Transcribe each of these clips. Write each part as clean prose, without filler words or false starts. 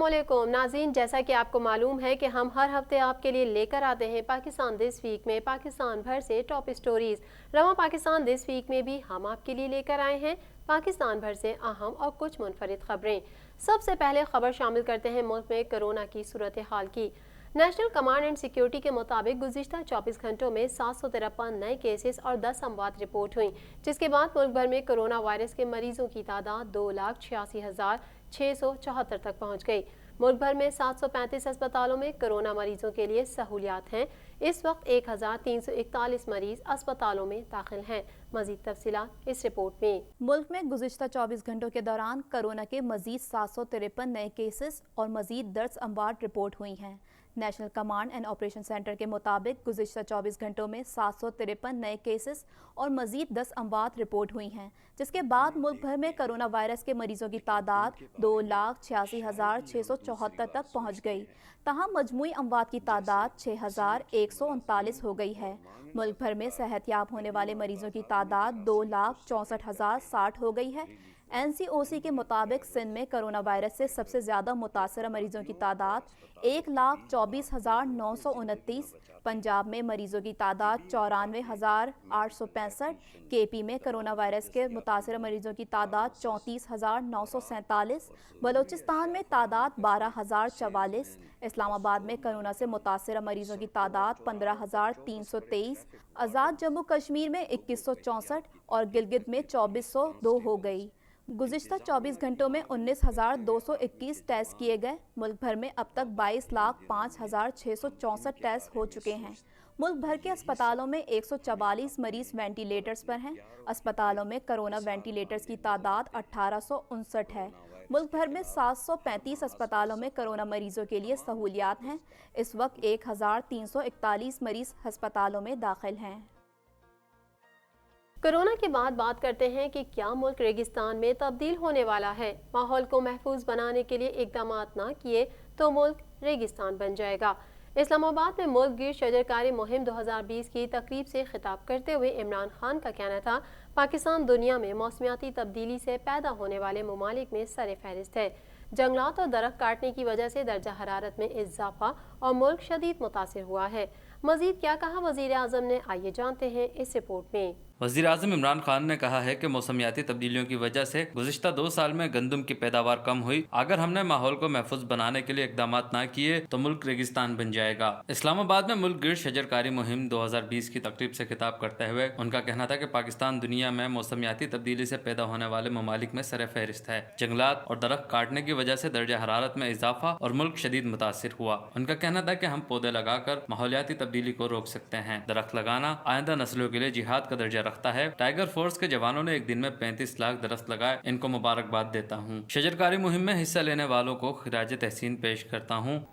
अस्सलाम वालेकुम नाज़रीन, जैसा कि आपको मालूम है कि हम हर हफ्ते आपके लिए लेकर आते हैं पाकिस्तान दिस वीक में पाकिस्तान भर से टॉप स्टोरीज। रवा पाकिस्तान दिस वीक में भी हम आपके लिए लेकर आए हैं पाकिस्तान भर से अहम और कुछ मुनफरिद खबरें। सबसे पहले खबर शामिल करते हैं मुल्क में कोरोना की सूरत हाल की। नेशनल कमांड एंड सिक्योरिटी के मुताबिक गुज़िश्ता 24 घंटों में 753 नए केसेस और 10 अमवात रिपोर्ट हुई, जिसके बाद मुल्क भर में कोरोना वायरस के मरीजों की तादाद 2,86,674 तक पहुँच गई। मुल्क भर में 735 अस्पतालों में कोरोना मरीजों के लिए सहूलियात हैं। इस वक्त 1,341 मरीज अस्पतालों में दाखिल हैं। मजीद तफसीलात इस रिपोर्ट में। मुल्क में गुज़िश्ता 24 घंटों के दौरान कोरोना के मजीद 753 नए केसेस और मजीद 10 अमवात रिपोर्ट हुई हैं। National command and operation centre के मुताबिक गुज़िश्ता 24 घंटों में 753 नए केसेस और मजीद 10 अमवात रिपोर्ट हुई हैं, जिसके बाद मुल्क भर में कोरोना वायरस के मरीजों की तादाद 2,86,674 तक पहुँच गई। तहाँ मजमूई अमवात की तादाद 6,139 हो गई है। मुल्क भर में सेहतयाब होने वाले मरीजों की तादाद 2,64,060 हो गई है। NCOC के मुताबिक सिंध में कोरोना वायरस से सबसे ज़्यादा मुतासर मरीजों की तादाद 1,24,929, पंजाब में मरीजों की तादाद 94,865, KP में कोरोना वायरस के मुतासर मरीजों की तादाद 34,947, बलोचिस्तान में तादाद 12,044, इस्लामाबाद में कोरोना से मुतासर मरीजों की तादाद 15,323, आज़ाद जम्मू कश्मीर में 2,164 और गिलगित में 2,402 हो गई। गुज़िश्ता 24 घंटों में 19,221 टेस्ट किए गए। मुल्क भर में अब तक 22,05,664 टेस्ट हो चुके हैं। मुल्क भर के अस्पतालों में 144 मरीज वेंटिलेटर्स पर हैं। अस्पतालों में कोरोना वेंटिलेटर्स की तादाद 1,859 है। मुल्क भर में 735 अस्पतालों में कोरोना मरीजों के लिए सहूलियात हैं। इस वक्त 1,341 मरीज अस्पतालों में दाखिल हैं। कोरोना के बाद बात करते हैं कि क्या मुल्क रेगिस्तान में तब्दील होने वाला है। माहौल को महफूज बनाने के लिए इकदाम ना किए तो मुल्क रेगिस्तान बन जाएगा। इस्लामाबाद में मुल्क गिर शजरकारी मुहिम 2020 की तकरीब से खिताब करते हुए इमरान खान का कहना था, पाकिस्तान दुनिया में मौसमियाती तब्दीली से पैदा होने वाले ममालिक में सर फहरिस्त है। जंगलात और दरख्त काटने की वजह से दर्जा हरारत में इजाफा और मुल्क शदीद मुतासिर हुआ है। मजीद क्या कहा वज़ीर आज़म ने, आइए जानते हैं इस रिपोर्ट में। वज़ीर आज़म इमरान खान ने कहा है कि मौसमियाती तब्दीलियों की वजह से गुज़िश्ता 2 साल में गंदम की पैदावार कम हुई। अगर हमने माहौल को महफूज बनाने के लिए इकदाम ना किए तो मुल्क रेगिस्तान बन जाएगा। इस्लामाबाद में मुल्क गिर शजरकारी मुहिम 2020 की तकरीब से खिताब करते हुए उनका कहना था कि पाकिस्तान दुनिया में मौसमियाती तब्दीली से पैदा होने वाले ममालिक में सर फहरिस्त है। जंगलात और दरख्त काटने की वजह से दर्जा हरारत में इजाफा और मुल्क शदीद मुतासिर हुआ। उनका कहना था कि हम पौधे लगाकर माहौलियाती तब्दीली को रोक सकते हैं। दरख्त लगाना आइंदा नस्लों के लिए जिहाद का दर्जा रखता है। टाइगर फोर्स के जवानों ने एक दिन में 35 लाख दरख्त लगाए। इनको मुबारकबाद देता हूँ। शजरकारी मुहिम में हिस्सा लेने वालों को खिराज तहसीन पेश करता हूँ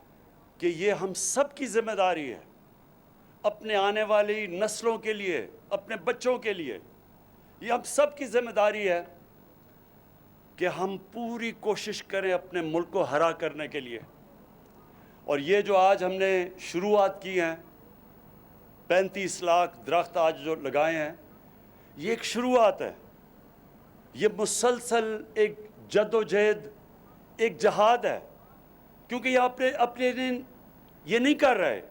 कि ये हम सब की जिम्मेदारी है, अपने आने वाली नस्लों के लिए, अपने बच्चों के लिए। ये हम सब की जिम्मेदारी है कि हम पूरी कोशिश करें अपने मुल्क को हरा करने के लिए। और ये जो आज हमने शुरुआत की है, 35 लाख दरख्त आज जो लगाए हैं, ये एक शुरुआत है। ये मुसलसल एक जद्दोजहद, एक जहाद है, क्योंकि ये अपने दिन ये नहीं कर रहे,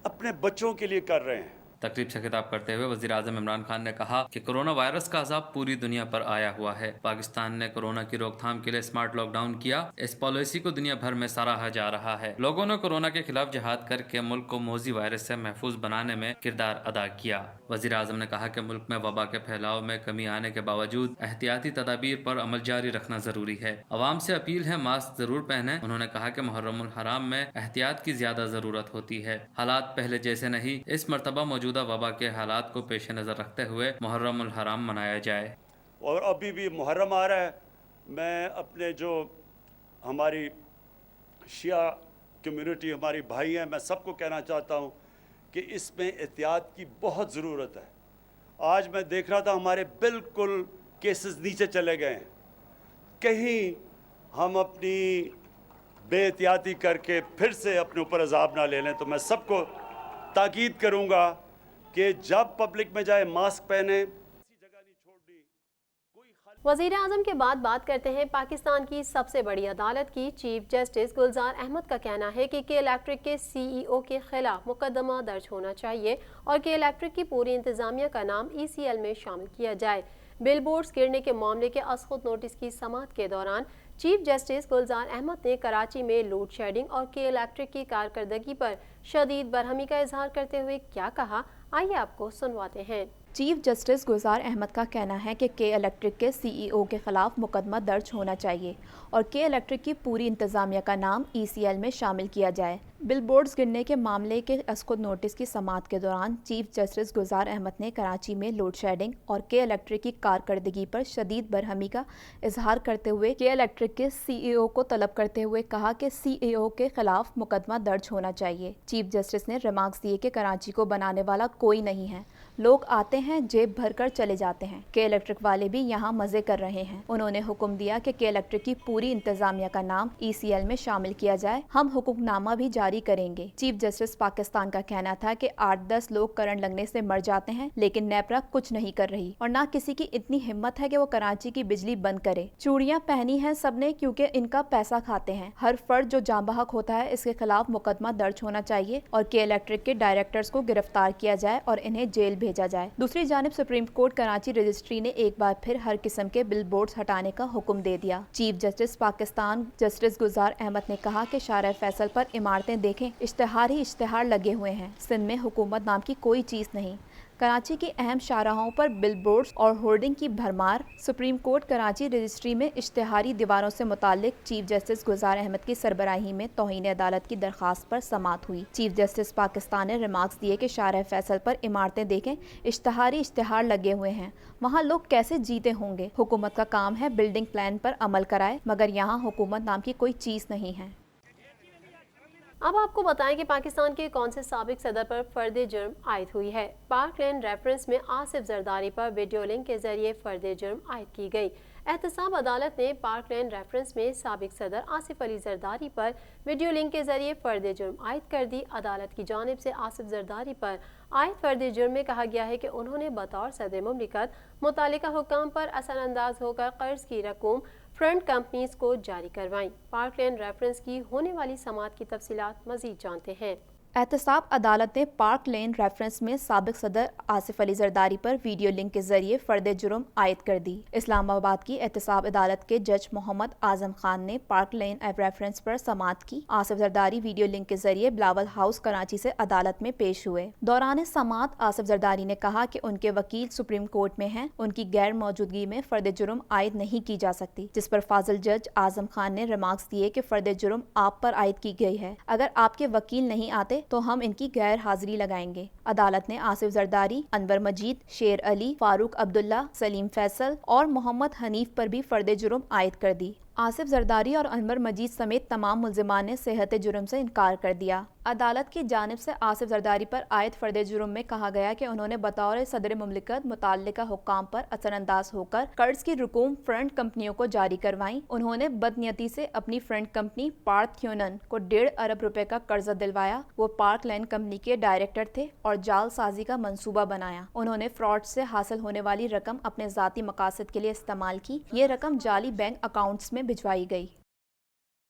अपने बच्चों के लिए कर रहे हैं। तकरीब से खिताब करते हुए वज़ीर आज़म इमरान खान ने कहा कि कोरोना वायरस का अज़ाब पूरी दुनिया पर आया हुआ है। पाकिस्तान ने कोरोना की रोकथाम के लिए स्मार्ट लॉकडाउन किया। इस पॉलिसी को दुनिया भर में सराहा जा रहा है। लोगों ने कोरोना के खिलाफ जिहाद करके मुल्क को मोजी वायरस से महफूज बनाने में किरदार अदा किया। वज़ीर आज़म ने कहा कि मुल्क में वबा के फैलाव में कमी आने के बावजूद एहतियाती तदाबीर पर अमल जारी रखना जरूरी है। अवाम से अपील है मास्क जरूर पहने। उन्होंने कहा कि मुहर्रमुल हराम में एहतियात की ज्यादा जरूरत होती है। हालात पहले जैसे नहीं। इस मरतबा मौजूदा वबा के हालात को पेश नज़र रखते हुए मुहर्रमुल हराम मनाया जाए। और अभी भी मुहर्रम आ रहा है। मैं अपने जो हमारी शिया कम्युनिटी, हमारी भाई हैं, मैं सबको कहना चाहता हूँ कि इसमें एहतियात की बहुत ज़रूरत है। आज मैं देख रहा था हमारे बिल्कुल केसेस नीचे चले गए हैं। कहीं हम अपनी बेएहतियाती करके फिर से अपने ऊपर अजाब ना ले लें। तो मैं सबको ताकीद करूँगा कि जब पब्लिक में जाए मास्क पहने। वज़ीर आज़म के बाद बात करते हैं पाकिस्तान की सबसे बड़ी अदालत की। चीफ जस्टिस गुलजार अहमद का कहना है कि इलेक्ट्रिक के CEO के खिलाफ मुकदमा दर्ज होना चाहिए और के इलेक्ट्रिक की पूरी इंतजामिया का नाम ECL में शामिल किया जाए। बिल बोर्ड्स गिरने के मामले के असखुद नोटिस की समाअत के दौरान चीफ जस्टिस गुलजार अहमद ने कराची में लोड शेडिंग और के इलेक्ट्रिक की कारकर्दगी पर शदीद बरहमी का इजहार करते हुए क्या कहा, आइए आपको सुनवाते हैं। चीफ जस्टिस गुलजार अहमद का कहना है कि के इलेक्ट्रिक के CEO के खिलाफ मुकदमा दर्ज होना चाहिए और के इलेक्ट्रिक की पूरी इंतजामिया का नाम ECL में शामिल किया जाए। बिल बोर्ड्स गिरने के मामले के असखुद नोटिस की समाअत के दौरान चीफ जस्टिस गुलजार अहमद ने कराची में लोड शेडिंग और के इलेक्ट्रिक की कारकर्दगी पर शदीद बरहमी का इजहार करते हुए के इलेक्ट्रिक के CEO को तलब करते हुए कहा कि CEO के खिलाफ मुकदमा दर्ज होना चाहिए। चीफ जस्टिस ने रिमार्क्स दिए कि कराची को बनाने वाला कोई नहीं है, लोग आते हैं जेब भर कर चले जाते हैं, के इलेक्ट्रिक वाले भी यहाँ मजे कर रहे हैं। उन्होंने हुक्म दिया कि के इलेक्ट्रिक की पूरी इंतजामिया का नाम ECL में शामिल किया जाए, हम हुक्मनामा भी जारी करेंगे। चीफ जस्टिस पाकिस्तान का कहना था कि 8-10 लोग करंट लगने से मर जाते हैं लेकिन नेपरा कुछ नहीं कर रही और ना किसी की इतनी हिम्मत है कि वो कराची की बिजली बंद करे। चूड़ियां पहनी हैं सबने क्योंकि इनका पैसा खाते हैं। हर फर्द जो जांबहक होता है इसके खिलाफ मुकदमा दर्ज होना चाहिए और के इलेक्ट्रिक के डायरेक्टर्स को गिरफ्तार किया जाए और इन्हें जेल भेजा जाए। दूसरी जानिब सुप्रीम कोर्ट कराची रजिस्ट्री ने एक बार फिर हर किस्म के बिल बोर्ड्स हटाने का हुक्म दे दिया। चीफ जस्टिस पाकिस्तान जस्टिस गुलजार अहमद ने कहा कि शारा फैसल पर इमारतें देखें, इश्तिहार ही इश्तिहार लगे हुए हैं, सिंध में हुकूमत नाम की कोई चीज़ नहीं। कराची की अहम शाहराहों पर बिल बोर्ड्स और होर्डिंग की भरमार। सुप्रीम कोर्ट कराची रजिस्ट्री में इश्तिहारी दीवारों से मुतालिक चीफ जस्टिस गुलजार अहमद की सरबराही में तौहीन अदालत की दरख्वास्त पर समाअत हुई। चीफ जस्टिस पाकिस्तान ने रिमार्क्स दिए कि शाहरा फैसल पर इमारतें देखें, इश्तिहारी इश्तिहार लगे हुए हैं, वहाँ लोग कैसे जीते होंगे। हुकूमत का काम है बिल्डिंग प्लान पर अमल कराए, मगर यहाँ हुकूमत नाम की कोई चीज़ नहीं है। अब आपको बताएं कि पाकिस्तान के कौन से साबिक सदर पर फर्द जुर्म आयद हुई है। पार्क लेन रेफरेंस में आसिफ जरदारी पर वीडियो लिंक के जरिए फर्द जुर्म आयद की गई। एहतसाब अदालत ने पार्क लेन रेफरेंस में साबिक सदर आसिफ अली जरदारी पर वीडियो लिंक के जरिए फर्द जुर्म आयद कर दी। अदालत की जानिब से आसिफ जरदारी पर आयद फर्द जुर्म में कहा गया है कि उन्होंने बतौर सदर मुमलिकत मुतालिका हुक्म पर असरअंदाज होकर कर्ज की रकूम फ्रंट कंपनीज को जारी करवाई। पार्क लेन रेफरेंस की होने वाली समाअत की तफसीलात मजीद जानते हैं। एहतसाब अदालत ने पार्क लेन रेफरेंस में साबिक सदर आसिफ अली जरदारी पर वीडियो लिंक के जरिए फर्द जुर्म आयद कर दी। इस्लामाबाद की एहतसाब अदालत के जज मोहम्मद आजम खान ने पार्क लेन रेफरेंस पर समाअत की। आसिफ जरदारी वीडियो लिंक के जरिए बिलावल हाउस कराची से अदालत में पेश हुए। दौरान समाअत आसिफ जरदारी ने कहा कि उनके वकील सुप्रीम कोर्ट में हैं, उनकी गैर मौजूदगी में फर्द जुर्म आयद नहीं की जा सकती, जिस पर फाजिल जज आजम खान ने रिमार्क्स दिए कि फर्द जुर्म आप पर आयद की गई है, अगर आपके वकील नहीं आते तो हम इनकी गैर हाजिरी लगाएंगे। अदालत ने आसिफ जरदारी, अनवर मजीद, शेर अली, फारूक अब्दुल्ला, सलीम फैसल और मोहम्मद हनीफ पर भी फर्द जुर्म आयद कर दी। आसिफ जरदारी और अनवर मजीद समेत तमाम मुल्जिमान ने सेहत जुर्म से इनकार कर दिया। अदालत की जानिब से आसिफ जरदारी पर आयद फर्द जुर्म में कहा गया कि उन्होंने बतौर सदर मुमलिकत मुताल्लिका हुक्काम पर असरअंदाज होकर कर्ज की रकूम फ्रंट कंपनियों को जारी करवाई। उन्होंने बदनीयती से अपनी फ्रंट कंपनी पार्थ्योनन को 1.5 अरब रुपए का कर्जा दिलवाया। वो पार्क लेन कंपनी के डायरेक्टर थे और जाल साजी का मंसूबा बनाया। उन्होंने फ्रॉड से हासिल होने वाली रकम अपने ज़ाती मकासद के लिए इस्तेमाल की। ये रकम जाली बैंक अकाउंट्स में भिजवाई गई।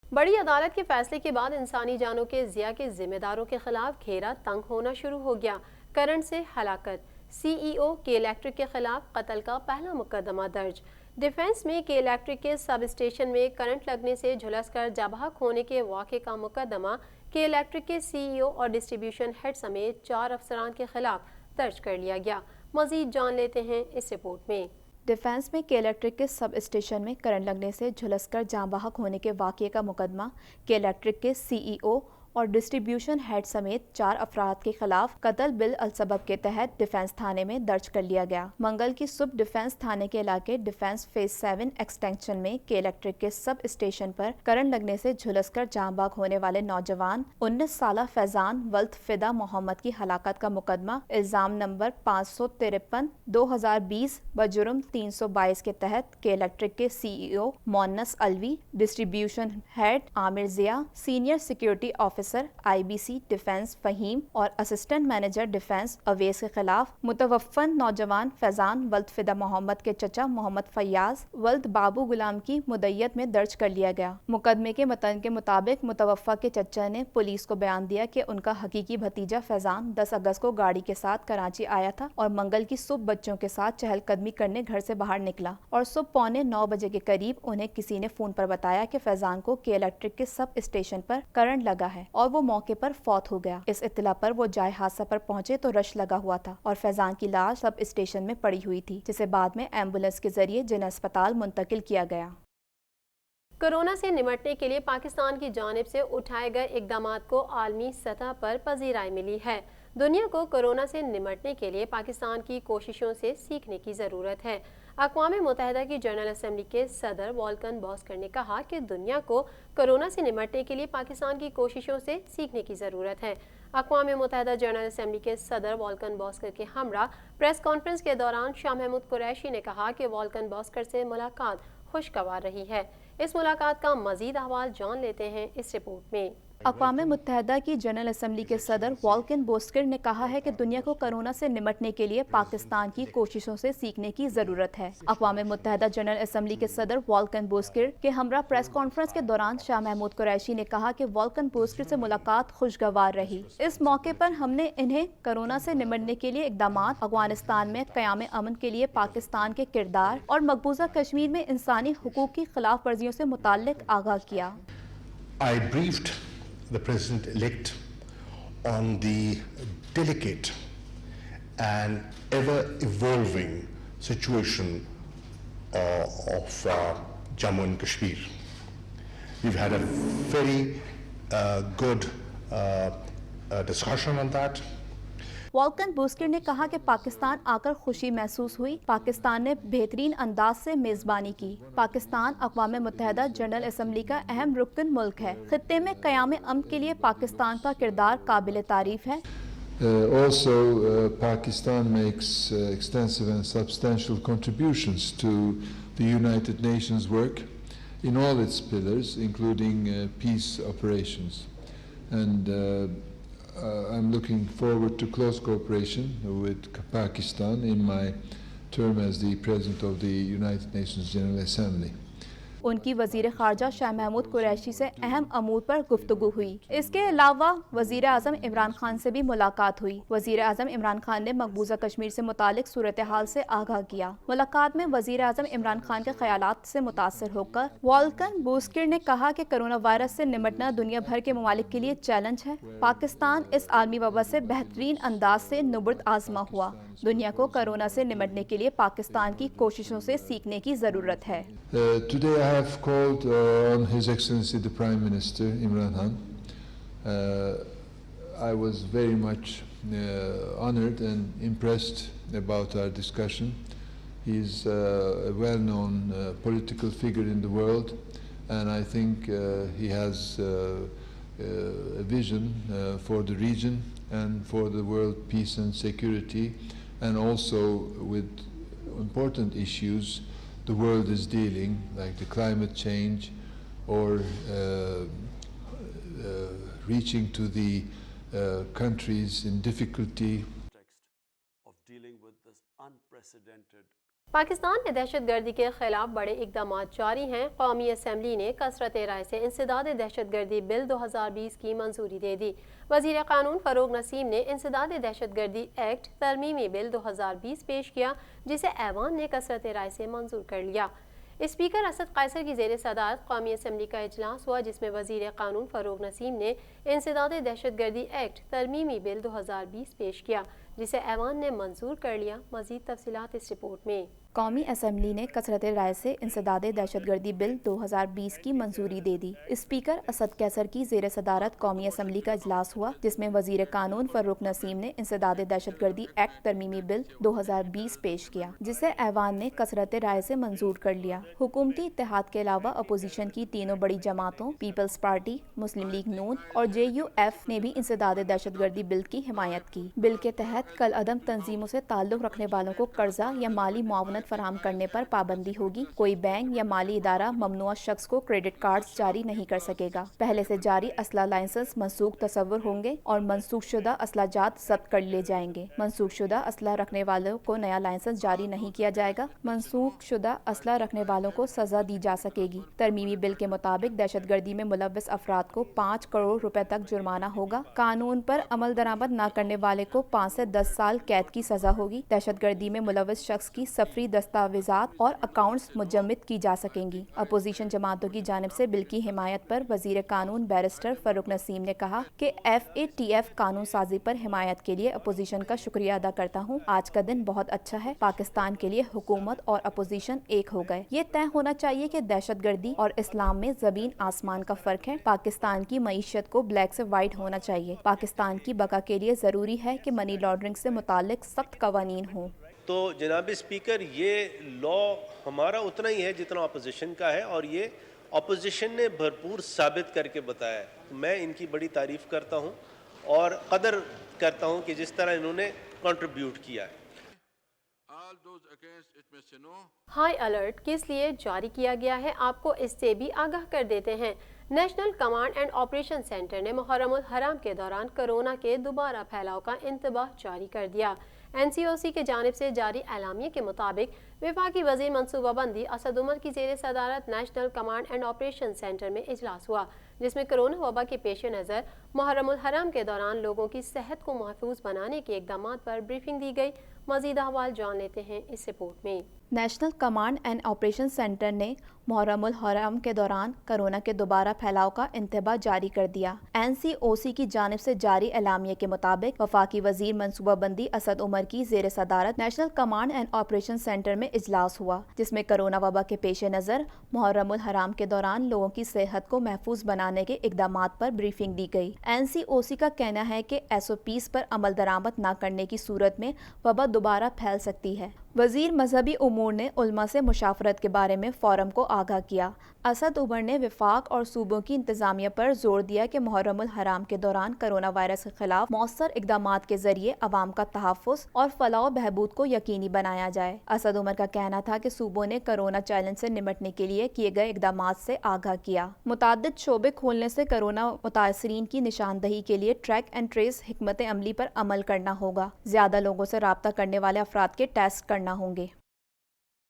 बड़ी अदालत के फैसले के बाद इंसानी जानों के ज़िया के जिम्मेदारों के खिलाफ घेरा तंग होना शुरू हो गया। करंट से हलाकत, CEO के इलेक्ट्रिक के खिलाफ कत्ल का पहला मुकदमा दर्ज। डिफेंस में के इलेक्ट्रिक के सब स्टेशन में करंट लगने से झुलसकर जाबहक होने के वाक़े का मुकदमा के इलेक्ट्रिक के CEO और डिस्ट्रीब्यूशन हेड समेत 4 अफसरान के खिलाफ दर्ज कर लिया गया। मज़ीद जान लेते हैं इस रिपोर्ट में। डिफेंस में के इलेक्ट्रिक के सब स्टेशन में करंट लगने से झुलसकर जाँ बहक होने के वाक़ये का मुकदमा के इलेक्ट्रिक के CEO और डिस्ट्रीब्यूशन हेड समेत 4 अफराद के खिलाफ कत्ल बिल अलसबब के तहत डिफेंस थाने में दर्ज कर लिया गया। मंगल की सुबह डिफेंस थाने के इलाके डिफेंस फेज 7 एक्सटेंशन में के इलेक्ट्रिक के सब स्टेशन पर करंट लगने से झुलसकर जाँ बहक होने वाले नौजवान 19 साला फैजान वल्द फिदा मोहम्मद की हलाकत का मुकदमा इल्जाम नंबर 553/2020 बजुर्म 322 के तहत के इलेक्ट्रिक के CEO Moonis Alvi, distribution head Amir Zia, senior security officer officer IBC defence Fahim اور اسسٹنٹ مینیجر ڈیفنس اویس کے خلاف متوفن نوجوان فیضان ولد فدا محمد کے چچا محمد فیاض ولد بابو غلام کی مدعیت میں درج کر لیا گیا۔ مقدمے کے متن کے مطابق متوفہ کے چچا نے پولیس کو بیان دیا کہ ان کا حقیقی بھتیجا فیضان 10 اگست کو گاڑی کے ساتھ کراچی آیا تھا اور منگل کی صبح بچوں کے ساتھ چہل قدمی کرنے گھر سے باہر نکلا اور صبح 8:45 بجے کے قریب انہیں کسی نے فون پر بتایا کہ فیضان کو کے الیکٹرک کے سب اسٹیشن پر کرنٹ لگا ہے اور وہ موقع پر فوت ہو گیا۔ اس اطلاع پر وہ جائے حادثہ پر پہنچے تو رش لگا ہوا تھا اور فیضان کی لاش سب اسٹیشن میں پڑی ہوئی تھی، جسے بعد میں ایمبولینس کے ذریعے جنرل اسپتال منتقل کیا گیا۔ کورونا سے نمٹنے کے لیے پاکستان کی جانب سے اٹھائے گئے اقدامات کو عالمی سطح پر پذیرائی ملی ہے۔ دنیا کو کورونا سے نمٹنے کے لیے پاکستان کی کوششوں سے سیکھنے کی ضرورت ہے۔ اقوام متحدہ کی جنرل اسمبلی کے صدر والکن بوسکر نے کہا کہ دنیا کو کورونا سے نمٹنے کے لیے پاکستان کی کوششوں سے سیکھنے کی ضرورت ہے۔ اقوام متحدہ جنرل اسمبلی کے صدر والکن بوسکر کے ہمراہ پریس کانفرنس کے دوران شاہ محمود قریشی نے کہا کہ والکن بوسکر سے ملاقات خوشگوار رہی ہے۔ اس ملاقات کا مزید احوال جان لیتے ہیں اس رپورٹ میں۔ اقوام متحدہ کی جنرل اسمبلی کے صدر والکن بوسکر نے کہا ہے کہ دنیا کو کورونا سے نمٹنے کے لیے پاکستان کی کوششوں سے سیکھنے کی ضرورت ہے۔ اقوام متحدہ جنرل اسمبلی کے صدر والکن بوسکر کے ہمراہ پریس کانفرنس کے دوران شاہ محمود قریشی نے کہا کہ والکن بوسکر سے ملاقات خوشگوار رہی۔ اس موقع پر ہم نے انہیں کورونا سے نمٹنے کے لیے اقدامات، افغانستان میں قیام امن کے لیے پاکستان کے کردار اور مقبوضہ کشمیر میں انسانی حقوق کی خلاف ورزیوں سے متعلق آگاہ کیا۔ I briefed the President-elect on the delicate and ever-evolving situation of Jammu and Kashmir. We've had a very good discussion on that. والکن بوسکر نے کہا کہ پاکستان آ کر خوشی محسوس ہوئی۔ پاکستان نے بہترین انداز سے میزبانی کی۔ پاکستان اقوام متحدہ جنرل اسمبلی کا اہم رکن ملک ہے۔ خطے میں قیام امن کے لیے پاکستان کا کردار قابل تعریف ہے۔ Also, Pakistan makes extensive and substantial contributions to the United Nations work in all its pillars, including peace operations. And I'm looking forward to close cooperation with Pakistan in my term as the President of the United Nations General Assembly. ان کی وزیر خارجہ شاہ محمود قریشی سے اہم امور پر گفتگو ہوئی۔ اس کے علاوہ وزیر اعظم عمران خان سے بھی ملاقات ہوئی۔ وزیر اعظم عمران خان نے مقبوضہ کشمیر سے متعلق صورتحال سے آگاہ کیا۔ ملاقات میں وزیر اعظم عمران خان کے خیالات سے متاثر ہو کر والکن بوسکر نے کہا کہ کورونا وائرس سے نمٹنا دنیا بھر کے ممالک کے لیے چیلنج ہے۔ پاکستان اس عالمی وبا سے بہترین انداز سے نبرد آزما ہوا۔ دنیا کو کورونا سے نمٹنے کے لیے پاکستان کی کوششوں سے سیکھنے کی ضرورت ہے۔ Today I have called on His Excellency the Prime Minister Imran Khan. I was very much honored and impressed about our discussion. He is a well-known political figure in the world, and I think he has a vision for the region and for the world peace and security, and also with important issues the world is dealing, like the climate change or reaching to the countries in difficulty. Of dealing with this unprecedented Pakistan میں دہشت گردی کے خلاف بڑے اقدامات جاری ہیں۔ قومی اسمبلی نے کثرت رائے سے انسداد دہشت گردی بل 2020 کی منظوری دے دی۔ وزیر قانون فاروق نسیم نے انسداد دہشت گردی ایکٹ ترمیمی بل 2020 پیش کیا، جسے ایوان نے کثرت رائے سے منظور کر لیا۔ اسپیکر اسد قیصر کی زیر صدارت قومی اسمبلی کا اجلاس ہوا، جس میں وزیر قانون فاروق نسیم نے انسداد دہشت گردی ایکٹ ترمیمی بل 2020 پیش کیا، جسے ایوان نے منظور کر لیا۔ مزید تفصیلات اس رپورٹ میں۔ قومی اسمبلی نے کثرت رائے سے انسداد دہشت گردی بل 2020 کی منظوری دے دی۔ اسپیکر اسد قیصر کی زیر صدارت قومی اسمبلی کا اجلاس ہوا، جس میں وزیر قانون فاروق نسیم نے انسداد دہشت گردی ایکٹ ترمیمی بل 2020 پیش کیا، جسے ایوان نے کثرت رائے سے منظور کر لیا۔ حکومتی اتحاد کے علاوہ اپوزیشن کی تینوں بڑی جماعتوں پیپلز پارٹی، مسلم لیگ نون اور JUF نے بھی انسداد دہشت گردی بل کی حمایت کی۔ بل کے تحت तहत कल अदम तंजीमों से ताल्लुक़ रखने वालों को कर्जा या माली मुआवनत फराहम करने पर पाबंदी होगी। कोई बैंक या माली इदारा ममनुआ शख्स को क्रेडिट कार्ड्स जारी नहीं कर सकेगा। पहले से जारी असला लाइसेंस मनसूख तस्वर होंगे और मनसूख शुदा असलाजात जब्त कर लिए जाएंगे। मनसूख शुदा असला रखने वालों को नया लाइसेंस जारी नहीं किया जाएगा। मनसूख शुदा असला रखने वालों को सजा दी जा सकेगी। तरमीमी बिल के मुताबिक दहशतगर्दी में मुलव्वस अफराद को 5 करोड़ रुपए तक जुर्माना होगा। कानून पर अमल दरामद न करने वाले को 5 से 10 साल कैद की सजा होगी। दहशतगर्दी में मुलव्वस शख्स की सफरी दस्तावेजात और अकाउंट्स मुजम्मिद की जा सकेंगी। अपोजिशन जमातों की जानिब से बिल की हिमायत पर वजीर कानून बैरिस्टर फर्रुख नसीम ने कहा कि FATF कानून साजी पर हिमायत के लिए अपोजिशन का शुक्रिया अदा करता हूँ। आज का दिन बहुत अच्छा है। पाकिस्तान के लिए हुकूमत और अपोजिशन एक हो गए। ये तय होना चाहिए कि दहशतगर्दी और इस्लाम में जमीन आसमान का फर्क है। पाकिस्तान की मईशत को ब्लैक से वाइट होना चाहिए। पाकिस्तान की बका के लिए जरूरी है कि मनी लॉन्ड्रिंग से मुतालिक सख्त कवानीन हों। तो जनाब स्पीकर, ये लॉ हमारा उतना ही है जितना अपोजिशन का है, और ये अपोजिशन ने भरपूर साबित करके बताया है। मैं इनकी बड़ी तारीफ करता हूँ और कदर करता हूँ कि जिस तरह इन्होंने कंट्रीब्यूट किया है। हाई अलर्ट किस लिए जारी किया गया है, आपको इससे भी आगाह कर देते हैं। National command and operation centre ने मुहर्रमुल हराम के दौरान कोरोना के दोबारा फैलाव का इंतबाह जारी कर दिया। NCOC की जानिब से जारी एलामिया के मुताबिक वफाकी वज़ीर मनसूबाबंदी असद उमर की ज़ेर सदारत national command and operation centre में इजलास हुआ, जिसमें कोरोना वबा के पेश नज़र मुहर्रमुल हराम के दौरान लोगों की सेहत को महफूज बनाने के इक़दाम पर ब्रीफिंग दी गई। मज़ीद अहवाल जान लेते हैं इस रिपोर्ट में। National command and operation centre ने मुहर्रमुल हराम के दौरान कोरोना के दोबारा फैलाव का इंतबाह जारी कर दिया। NCOC की जानिब से जारी एलामिया के मुताबिक वफाकी वजीर मनसूबाबंदी असद उमर की जेर सदारत national command and operation centre में इजलास हुआ, जिसमें कोरोना वबा के पेश नज़र मुहर्रमुल हराम के दौरान लोगों की सेहत को महफूज बनाने के इक़दाम पर ब्रीफिंग दी गई। NCOC का कहना है कि SOPs पर अमल दरामद न करने की सूरत में वबा दोबारा फैल सकती है। वजीर मजहबी उमूर ने उलमा से मुशावरत के बारे में फोरम को आगाह किया। असद उमर ने वफाक और सूबों की इंतजामिया पर जोर दिया कि मुहर्रमुल हराम के दौरान कोरोना वायरस के खिलाफ मौसर इक़दामात के जरिए अवाम का तहफ़्फ़ुज़ और फलाह बहबूद को यकीनी बनाया जाए। असद उमर का कहना था कि सूबों ने कोरोना चैलेंज से निमटने के लिए किए गए इक़दामात से आगाह किया। मुताद्दिद शोबे खोलने से कोरोना मुतासरीन की निशानदही के लिए ट्रैक एंड ट्रेस हिकमत अमली पर अमल करना होगा। ज्यादा लोगों से राब्ता करने वाले अफराद के टेस्ट करना होंगे।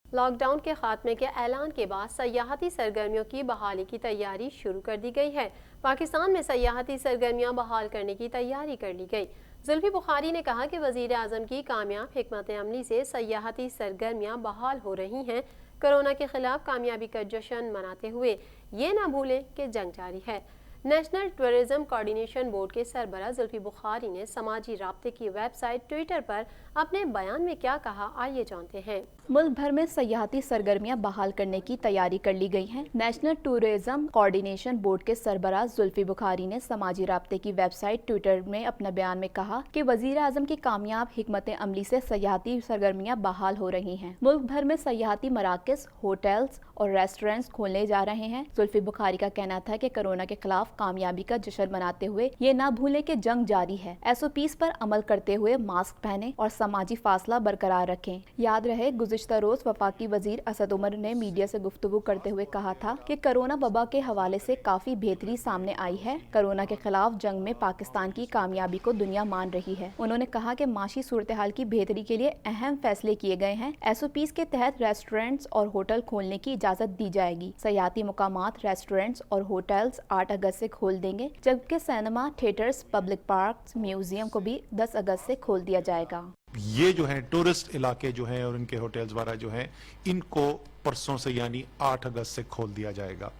लॉकडाउन के खात्मे के ऐलान के बाद सयाहती सरगर्मियों की बहाली की तैयारी शुरू कर दी गई है। पाकिस्तान में सयाहती सरगर्मियां बहाल करने की तैयारी कर ली गई। जुल्फी बुखारी ने कहा कि वज़ीर आज़म की कामयाब हिकमत अमली से सयाहती सरगर्मियां बहाल हो रही हैं। कोरोना के खिलाफ कामयाबी का जश्न मनाते हुए ये ना भूलें कि जंग जारी है। नेशनल टूरिज्म कोऑर्डिनेशन बोर्ड के सरबराह जुल्फी बुखारी ने समाजी राब्ते की वेबसाइट ट्विटर पर अपने बयान में क्या कहा, आइए जानते हैं। मुल्क भर में सयाहती सरगर्मियां बहाल करने की तैयारी कर ली गई हैं। नेशनल टूरिज्म कोऑर्डिनेशन बोर्ड के सरबराह जुल्फी बुखारी ने समाजी राब्ते की वेबसाइट ट्विटर में अपने बयान में कहा कि वजीर आजम की कामयाब हिकमत अमली से सयाहती सरगर्मियां बहाल हो रही हैं। मुल्क भर में सयाहती मराकज़, होटल्स और रेस्टोरेंट्स खोलने जा रहे हैं। जुल्फी बुखारी का कहना था कि कोरोना के खिलाफ कामयाबी का जश्न मनाते हुए ये ना भूलें कि जंग जारी है। SOPs पर अमल करते हुए मास्क पहने और समाजी फासला बरकरार रखें। याद रहे, गुज़िश्ता रोज वफाकी वजीर असद उमर ने मीडिया से गुफ्तगू करते हुए कहा था कि कोरोना वबा के हवाले से काफी बेहतरी सामने आई है। कोरोना के खिलाफ जंग में पाकिस्तान की कामयाबी को दुनिया मान रही है। उन्होंने कहा कि माशी सूरत हाल की बेहतरी के लिए अहम फैसले किए गए हैं। SOPs के तहत रेस्टोरेंट्स और होटल खोलने की इजाजत दी जाएगी। सयाहती मुकामात, रेस्टोरेंट्स और होटल्स 8 अगस्त से खोल देंगे, जबकि cinema, theatres, public park, museum को भी 10 अगस्त से खोल दिया जाएगा। ये जो है टूरिस्ट इलाके जो हैं और इनके होटल्स वगैरह जो हैं, इनको परसों से यानी 8 अगस्त से खोल दिया जाएगा।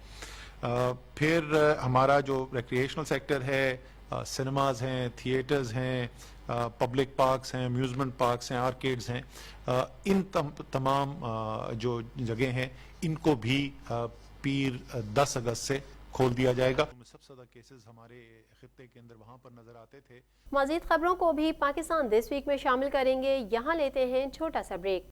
फिर हमारा जो रिक्रिएशनल सेक्टर है, सिनेमाज हैं, थिएटर्स हैं, पब्लिक पार्क्स हैं, अम्यूजमेंट पार्क्स हैं, आर्केड्स हैं, इन तमाम जो जगह हैं इनको भी पीर 10 अगस्त से खोल दिया जाएगा। सबसे ज्यादा केसेस हमारे खित्ते के अंदर वहां पर नजर आते थे। मजीद खबरों को भी पाकिस्तान दिस वीक में शामिल करेंगे। यहाँ लेते हैं छोटा सा ब्रेक।